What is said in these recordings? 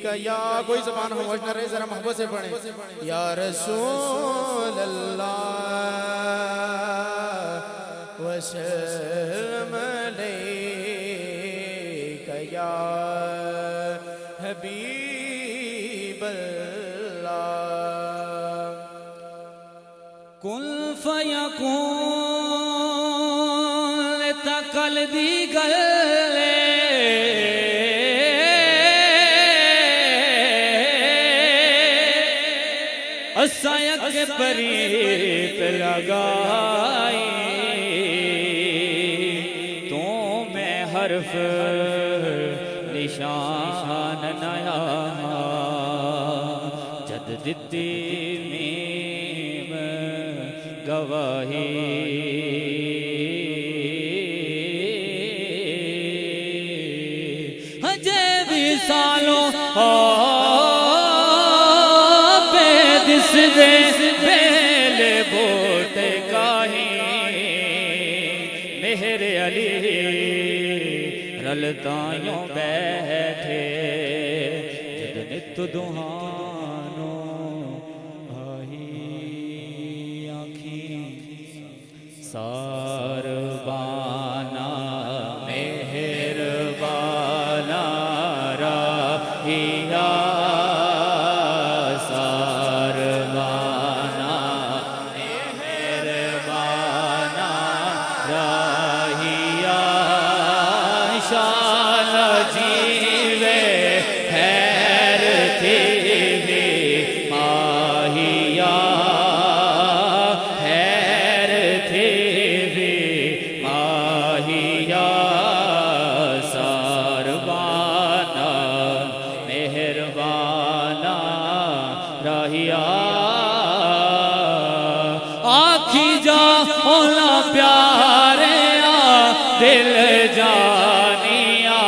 का या कोई ज़बान खामोश न रहे, जरा मोहब्बत से पढ़े। या रसूल अल्लाह वसल्लम अलैका या हबीब अल्लाह। कुल फयकून तकल दी गले असयक के परीत लगाई तो मैं हर्फ निशान नया जद दिती मीम गवाही। हजे भी सालों दिस दे बेले बोट काही मेहर अली रलतायों बैठे जद नित दुहानो आई आखी सारबाना मेहरबाना राहिया जीवे खैर थी माहिया खैर थी माहिया सारबाना मेहरबाना रहिया आखी जा ओला प्यारे दिल जानिया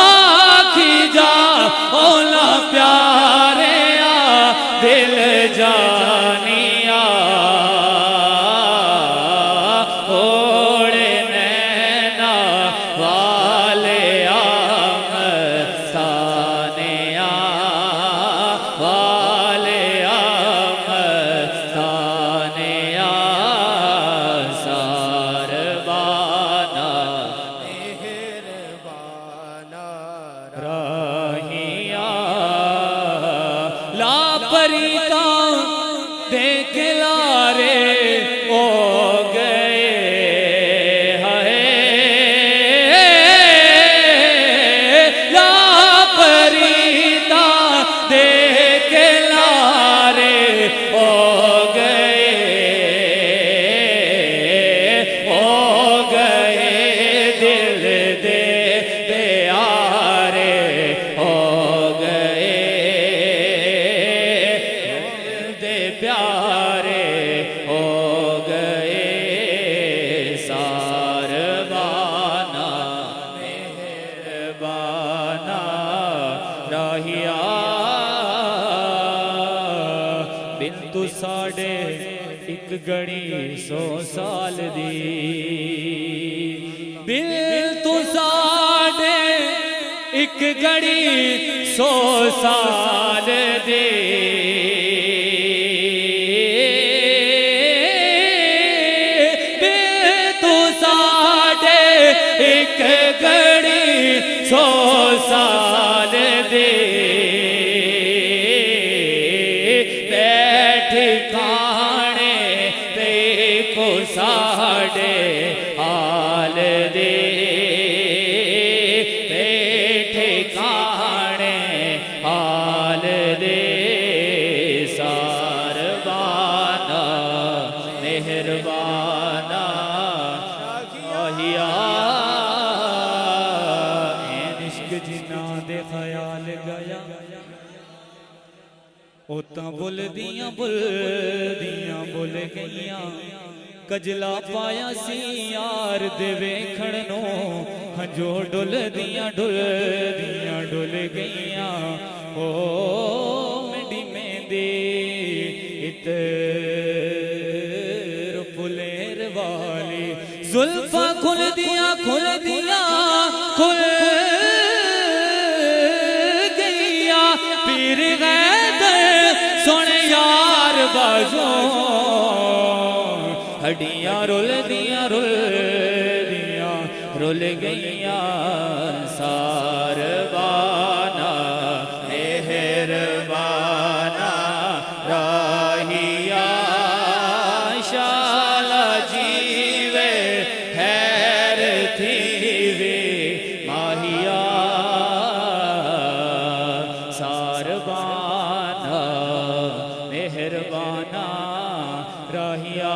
आखी जा ओला प्यारे दिल जानिया ओड़े नैना वाले आमस्तानिया वाले आमस्तानिया सारबाना मेहरबाना राहिया लापरीता देख लारे ओ गए है लापरीता देख लारे ओ गए दिल दे प्यारे हो गए दे प्यारे हो गए सारबाना मेहरबाना राहिया बिन तू साढ़े एक घड़ी 100 साल दी बिन तू साढ़े एक घड़ी 100 साल दे बिन तू साढ़े एक घड़ी 100 साल दे बैठ खाने पे को साढ़े हाल दे बैठ खाने हाल दे सारबाना मेहरबाना आहिया इश्क जिन्ना दे ख्याल गया ओता बुल दियां बुल गईयां कजला पाया सी यार दे वेखण नो हंजो डुल दियां डुल गईयां ओ मिडी मेंदी इतर पुलेर वाली जुल्फा खुल दिया खुल गया पीर गए सुन यार बाजो हड्डियां रुल दिया रुल गईया सारबाना मेहरबाना राहिया शाला जीवे हैर थी वे माहिया सारबाना मेहरबाना राहिया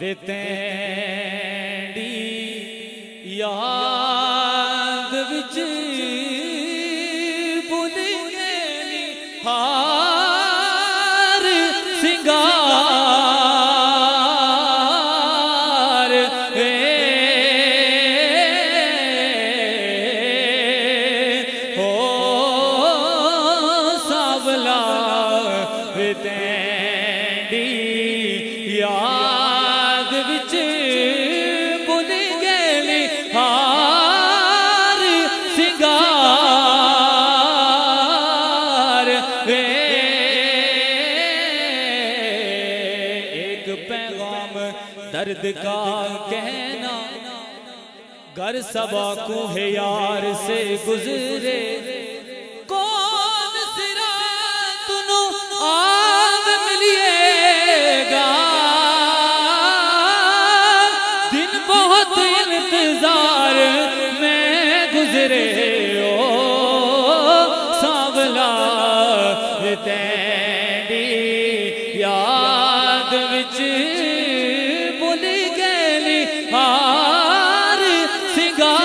वितेंडी याद विच भुल गई हार सिंगार हो सावला वितेंडी याद विच भुल गए हार सिंगार एक पैगाम दर्द का कहना घर सबा को है यार से गुजरे कौन सिरा तुनु आग मिलिएगा इंतजार में गुजरे ओ सांवला तेरी याद विच भुल गई हार सिंगार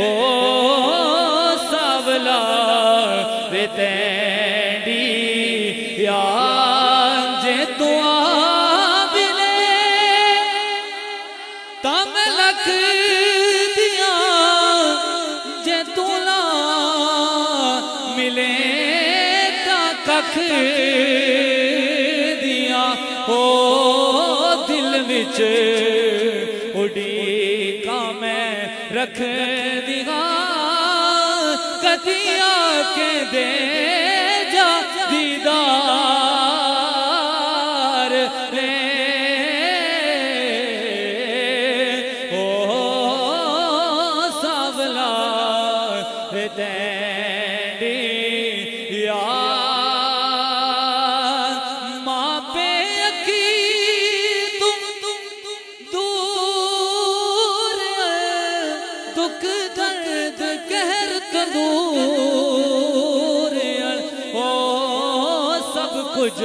ओ सांवला तेरी जे तू मिले तम लख दिया जे तू ला मिले ता कख दिया हो दिल विच उड़ीका मैं रख दिया कदिया के दे जा दीदार ओ सावला तेरी याद माँ पे अकी तुम दूर दुख दर्द कहर कंदूर ओ सब कुछ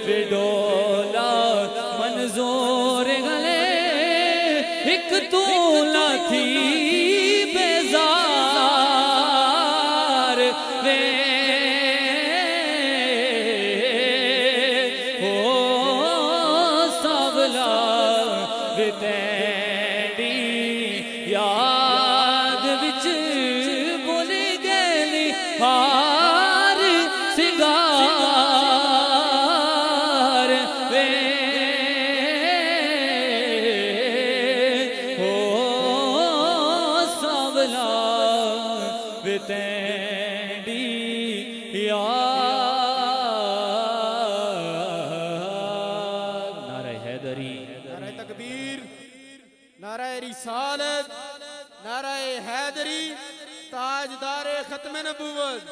बेडोला मंजूर गले एक तूला थी बेजार रे ओ सावला तेरी याद विच भुल गई हार सिंगार हो सावला तेरी याद नारे हैदरी नारे तकबीर नारे रिसालत नारे हैदरी ताजदार खत्म नबूवत